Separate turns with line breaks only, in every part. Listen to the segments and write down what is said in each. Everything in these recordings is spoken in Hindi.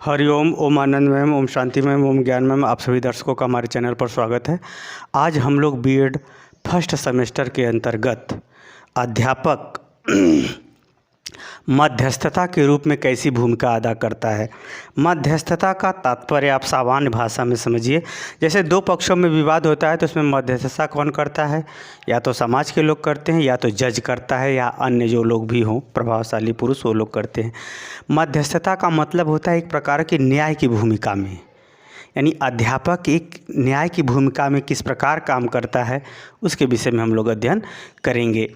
हरिओम, ओम आनंद मैम, ओम शांति मैम, ओम ज्ञान मैम। आप सभी दर्शकों का हमारे चैनल पर स्वागत है। आज हम लोग बीएड फर्स्ट सेमेस्टर के अंतर्गत अध्यापक मध्यस्थता के रूप में कैसी भूमिका अदा करता है। मध्यस्थता का तात्पर्य आप सामान्य भाषा में समझिए। जैसे दो पक्षों में विवाद होता है तो उसमें मध्यस्थता कौन करता है? या तो समाज के लोग करते हैं, या तो जज करता है, या अन्य जो लोग भी हों प्रभावशाली पुरुष वो लोग करते हैं। मध्यस्थता का मतलब होता है एक प्रकार की न्याय की भूमिका में, यानी अध्यापक एक न्याय की भूमिका में किस प्रकार काम करता है उसके विषय में हम लोग अध्ययन करेंगे।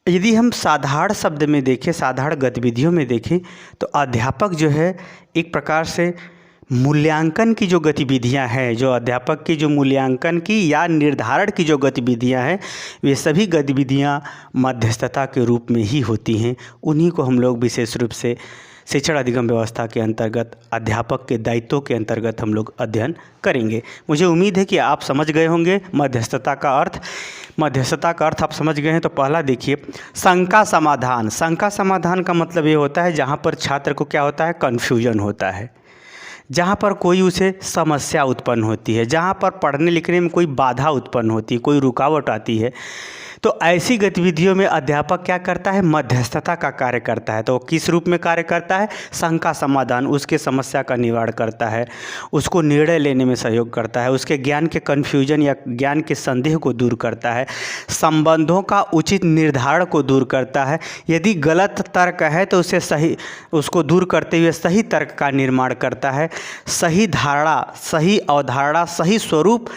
यदि हम साधारण शब्द में देखें, साधारण गतिविधियों में देखें, तो अध्यापक जो है एक प्रकार से मूल्यांकन की जो गतिविधियां हैं, जो अध्यापक की जो मूल्यांकन की या निर्धारण की जो गतिविधियां हैं, वे सभी गतिविधियां मध्यस्थता के रूप में ही होती हैं। उन्हीं को हम लोग विशेष रूप से शिक्षण अधिगम व्यवस्था के अंतर्गत अध्यापक के दायित्वों के अंतर्गत हम लोग अध्ययन करेंगे। मुझे उम्मीद है कि आप समझ गए होंगे मध्यस्थता का अर्थ। मध्यस्थता का अर्थ आप समझ गए हैं तो पहला देखिए, शंका समाधान। शंका समाधान का मतलब ये होता है जहाँ पर छात्र को क्या होता है, कन्फ्यूजन होता है, जहाँ पर कोई उसे समस्या उत्पन्न होती है, जहाँ पर पढ़ने लिखने में कोई बाधा उत्पन्न होती है, कोई रुकावट आती है, तो ऐसी गतिविधियों में अध्यापक क्या करता है, मध्यस्थता का कार्य करता है। तो किस रूप में कार्य करता है? शंका समाधान, उसके समस्या का निवारण करता है, उसको निर्णय लेने में सहयोग करता है, उसके ज्ञान के कन्फ्यूजन या ज्ञान के संदेह को दूर करता है, संबंधों का उचित निर्धारण को दूर करता है। यदि गलत तर्क है तो उसको दूर करते हुए सही तर्क का निर्माण करता है। सही धारणा, सही अवधारणा, सही स्वरूप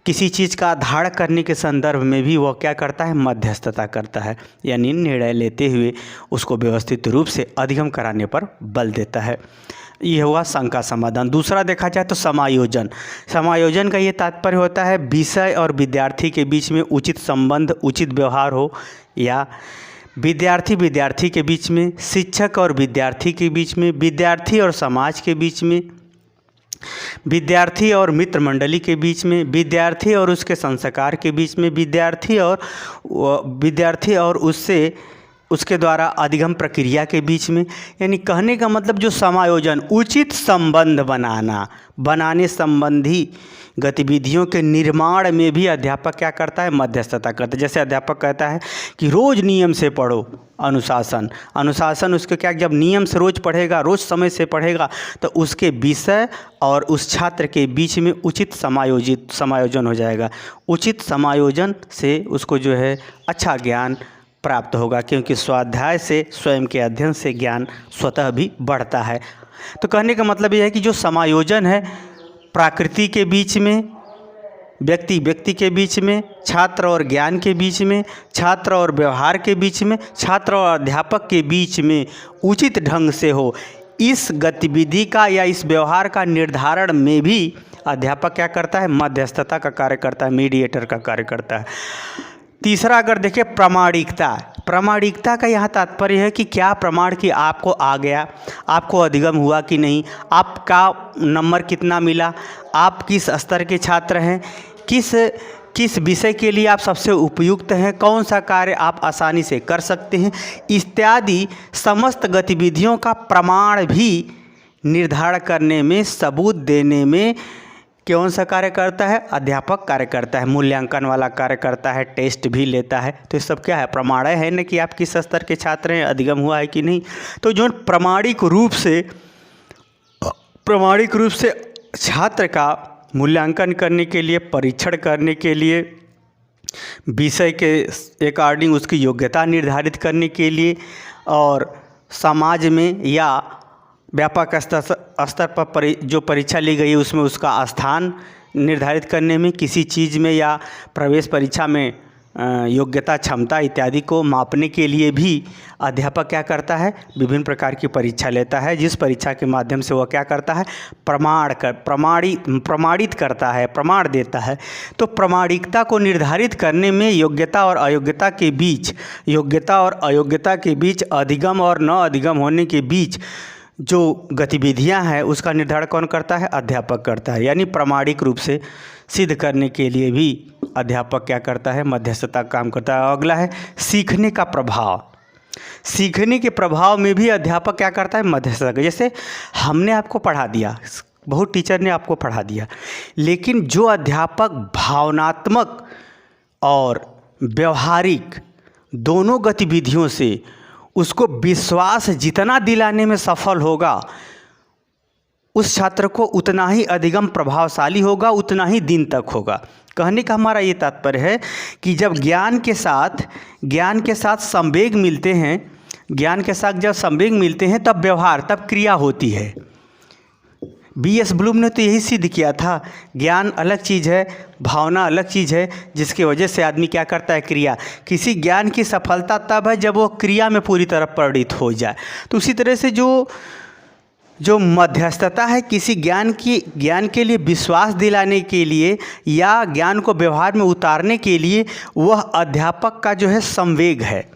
किसी चीज़ का धारण करने के संदर्भ में भी वह क्या करता है, मध्यस्थता करता है, यानी निर्णय लेते हुए उसको व्यवस्थित रूप से अधिगम कराने पर बल देता है। ये हुआ शंका समाधान। दूसरा देखा जाए तो समायोजन। समायोजन का ये तात्पर्य होता है विषय और विद्यार्थी के बीच में उचित संबंध, उचित व्यवहार हो, या विद्यार्थी के बीच में, शिक्षक और विद्यार्थी के बीच में, विद्यार्थी और समाज के बीच में, विद्यार्थी और मित्र मंडली के बीच में, विद्यार्थी और उसके संस्कार के बीच में, विद्यार्थी और उसके द्वारा अधिगम प्रक्रिया के बीच में। यानी कहने का मतलब जो समायोजन, उचित संबंध बनाने संबंधी गतिविधियों के निर्माण में भी अध्यापक क्या करता है, मध्यस्थता करता है। जैसे अध्यापक कहता है कि रोज़ नियम से पढ़ो, अनुशासन उसके क्या, जब नियम से रोज़ पढ़ेगा, रोज़ समय से पढ़ेगा, तो उसके विषय और उस छात्र के बीच में उचित समायोजन हो जाएगा। उचित समायोजन से उसको जो है अच्छा ज्ञान प्राप्त होगा, क्योंकि स्वाध्याय से, स्वयं के अध्ययन से ज्ञान स्वतः भी बढ़ता है। तो कहने का मतलब यह है कि जो समायोजन है प्रकृति के बीच में, व्यक्ति के बीच में, छात्र और ज्ञान के बीच में, छात्र और व्यवहार के बीच में, छात्र और अध्यापक के बीच में उचित ढंग से हो, इस गतिविधि का या इस व्यवहार का निर्धारण में भी अध्यापक क्या करता है, मध्यस्थता का कार्य करता है, मीडिएटर का कार्य करता है। तीसरा अगर देखें, प्रामाणिकता का यहाँ तात्पर्य है कि क्या प्रमाण कि आपको आ गया, आपको अधिगम हुआ कि नहीं, आपका नंबर कितना मिला, आप किस स्तर के छात्र हैं, किस विषय के लिए आप सबसे उपयुक्त हैं, कौन सा कार्य आप आसानी से कर सकते हैं, इत्यादि समस्त गतिविधियों का प्रमाण भी निर्धारण करने में, सबूत देने में कौन सा कार्य करता है, अध्यापक कार्य करता है। मूल्यांकन वाला कार्य करता है, टेस्ट भी लेता है। तो ये सब क्या है, प्रमाण है ना कि आप किस स्तर के छात्र हैं, अधिगम हुआ है कि नहीं। तो जो प्रामाणिक रूप से छात्र का मूल्यांकन करने के लिए, परीक्षण करने के लिए, विषय के अकॉर्डिंग उसकी योग्यता निर्धारित करने के लिए, और समाज में या व्यापक स्तर पर जो परीक्षा ली गई है उसमें उसका स्थान निर्धारित करने में, किसी चीज़ में या प्रवेश परीक्षा में योग्यता, क्षमता इत्यादि को मापने के लिए भी अध्यापक क्या करता है, विभिन्न प्रकार की परीक्षा लेता है, जिस परीक्षा के माध्यम से वह क्या करता है, प्रमाणित करता है, प्रमाण देता है। तो प्रामाणिकता को निर्धारित करने में योग्यता और अयोग्यता के बीच, अधिगम और न अधिगम होने के बीच जो गतिविधियां हैं उसका निर्धारण कौन करता है, अध्यापक करता है। यानी प्रामाणिक रूप से सिद्ध करने के लिए भी अध्यापक क्या करता है, मध्यस्थता का काम करता है। अगला है सीखने का प्रभाव। सीखने के प्रभाव में भी अध्यापक क्या करता है, मध्यस्थता। जैसे हमने आपको पढ़ा दिया, बहुत टीचर ने आपको पढ़ा दिया, लेकिन जो अध्यापक भावनात्मक और व्यवहारिक दोनों गतिविधियों से उसको विश्वास जितना दिलाने में सफल होगा, उस छात्र को उतना ही अधिगम प्रभावशाली होगा, उतना ही दिन तक होगा। कहने का हमारा ये तात्पर्य है कि जब ज्ञान के साथ संवेग मिलते हैं, ज्ञान के साथ जब संवेग मिलते हैं तब व्यवहार, तब क्रिया होती है। B.S. ब्लूम ने तो यही सिद्ध किया था, ज्ञान अलग चीज़ है, भावना अलग चीज़ है, जिसकी वजह से आदमी क्या करता है, क्रिया। किसी ज्ञान की सफलता तब है जब वो क्रिया में पूरी तरह परिणित हो जाए। तो उसी तरह से जो मध्यस्थता है, किसी ज्ञान के लिए विश्वास दिलाने के लिए या ज्ञान को व्यवहार में उतारने के लिए, वह अध्यापक का जो है संवेग है,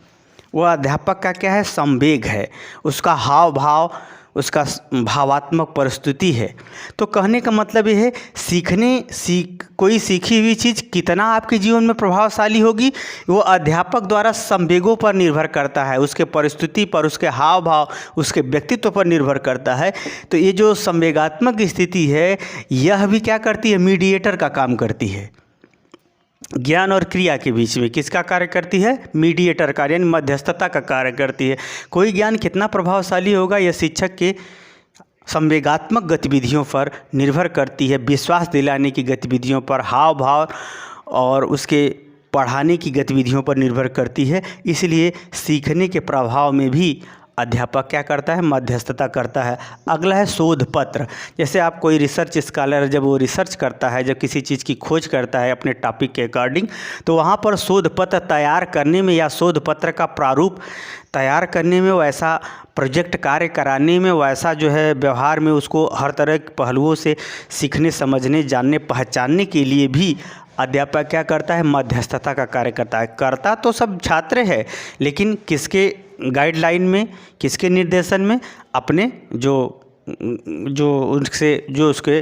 वह अध्यापक का क्या है, संवेग है, उसका हाव भाव, उसका भावात्मक परिस्थिति है। तो कहने का मतलब ये है, कोई सीखी हुई चीज़ कितना आपके जीवन में प्रभावशाली होगी, वो अध्यापक द्वारा संवेगों पर निर्भर करता है, उसके परिस्थिति पर, उसके हाव भाव, उसके व्यक्तित्व पर निर्भर करता है। तो ये जो संवेगात्मक स्थिति है, यह भी क्या करती है, मीडिएटर का काम करती है। ज्ञान और क्रिया के बीच में किसका कार्य करती है, मीडिएटर का, यानी मध्यस्थता का कार्य करती है। कोई ज्ञान कितना प्रभावशाली होगा, यह शिक्षक के संवेगात्मक गतिविधियों पर निर्भर करती है, विश्वास दिलाने की गतिविधियों पर, हाव भाव और उसके पढ़ाने की गतिविधियों पर निर्भर करती है। इसलिए सीखने के प्रभाव में भी अध्यापक क्या करता है, मध्यस्थता करता है। अगला है शोध पत्र। जैसे आप कोई रिसर्च स्कॉलर, जब वो रिसर्च करता है, जब किसी चीज़ की खोज करता है अपने टॉपिक के अकॉर्डिंग, तो वहाँ पर शोध पत्र तैयार करने में या शोध पत्र का प्रारूप तैयार करने में, वैसा प्रोजेक्ट कार्य कराने में, वैसा जो है व्यवहार में उसको हर तरह के पहलुओं से सीखने, समझने, जानने, पहचानने के लिए भी अध्यापक क्या करता है, मध्यस्थता का कार्य करता है। करता तो सब छात्र है, लेकिन किसके गाइडलाइन में, किसके निर्देशन में, अपने जो उसके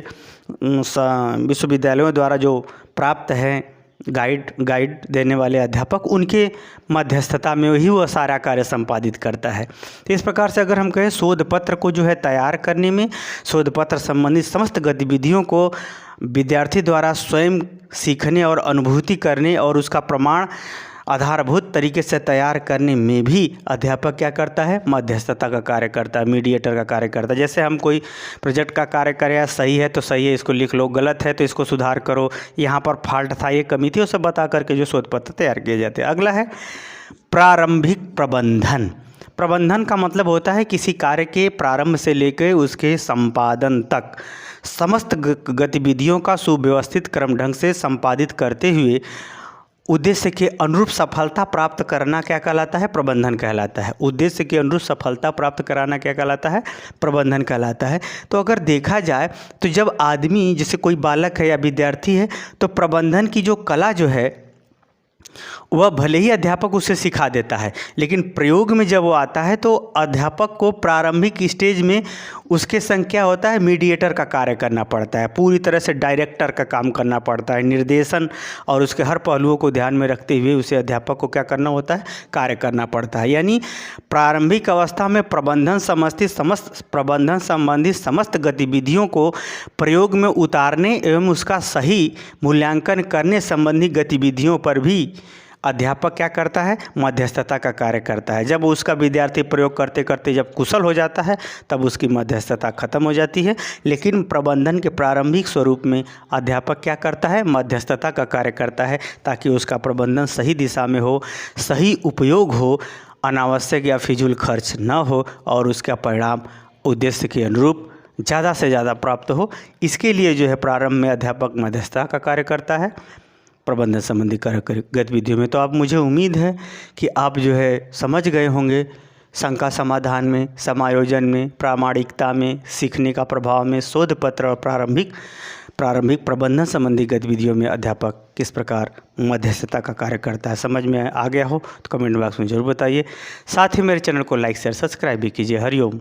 विश्वविद्यालयों द्वारा जो प्राप्त है गाइड देने वाले अध्यापक, उनके मध्यस्थता में ही वह सारा कार्य संपादित करता है। तो इस प्रकार से अगर हम कहें, शोध पत्र को जो है तैयार करने में, शोध पत्र संबंधित समस्त गतिविधियों को विद्यार्थी द्वारा स्वयं सीखने और अनुभूति करने और उसका प्रमाण आधारभूत तरीके से तैयार करने में भी अध्यापक क्या करता है, मध्यस्थता का कार्य करता है, मीडिएटर का कार्य करता है। जैसे हम कोई प्रोजेक्ट का कार्य करें, सही है तो सही है, इसको लिख लो, गलत है तो इसको सुधार करो, यहाँ पर फॉल्ट था, ये कमी थी, वो सब बता करके जो शोध पत्र तैयार किए जाते हैं। अगला है प्रारंभिक प्रबंधन। प्रबंधन का मतलब होता है किसी कार्य के प्रारंभ से लेकर उसके संपादन तक समस्त गतिविधियों का सुव्यवस्थित क्रम ढंग से संपादित करते हुए उद्देश्य के अनुरूप सफलता प्राप्त करना क्या कहलाता है, प्रबंधन कहलाता है। उद्देश्य के अनुरूप सफलता प्राप्त कराना क्या कहलाता है, प्रबंधन कहलाता है। तो अगर देखा जाए तो जब आदमी, जैसे कोई बालक है या विद्यार्थी है, तो प्रबंधन की जो कला जो है, वह भले ही अध्यापक उसे सिखा देता है, लेकिन प्रयोग में जब वो आता है तो अध्यापक को प्रारंभिक स्टेज में उसके संग क्या होता है, मीडिएटर का कार्य करना पड़ता है, पूरी तरह से डायरेक्टर का काम करना पड़ता है, निर्देशन और उसके हर पहलुओं को ध्यान में रखते हुए उसे अध्यापक को क्या करना होता है, कार्य करना पड़ता है। यानी प्रारंभिक अवस्था में प्रबंधन संबंधित समस्त गतिविधियों को प्रयोग में उतारने एवं उसका सही मूल्यांकन करने संबंधी गतिविधियों पर भी अध्यापक क्या करता है, मध्यस्थता का कार्य करता है। जब उसका विद्यार्थी प्रयोग करते करते जब कुशल हो जाता है, तब उसकी मध्यस्थता खत्म हो जाती है। लेकिन प्रबंधन के प्रारंभिक स्वरूप में अध्यापक क्या करता है, मध्यस्थता का कार्य करता है, ताकि उसका प्रबंधन सही दिशा में हो, सही उपयोग हो, अनावश्यक या फिजूल खर्च न हो और उसका परिणाम उद्देश्य के अनुरूप ज़्यादा से ज़्यादा प्राप्त हो। इसके लिए जो है प्रारंभ में अध्यापक मध्यस्थता का कार्य करता है प्रबंधन संबंधी गतिविधियों में। तो अब मुझे उम्मीद है कि आप जो है समझ गए होंगे, शंका समाधान में, समायोजन में, प्रामाणिकता में, सीखने का प्रभाव में, शोध पत्र और प्रारंभिक प्रबंधन संबंधी गतिविधियों में अध्यापक किस प्रकार मध्यस्थता का कार्य करता है। समझ में आ गया हो तो कमेंट बॉक्स में ज़रूर बताइए। साथ ही मेरे चैनल को लाइक शेयर सब्सक्राइब भी कीजिए। हरिओम।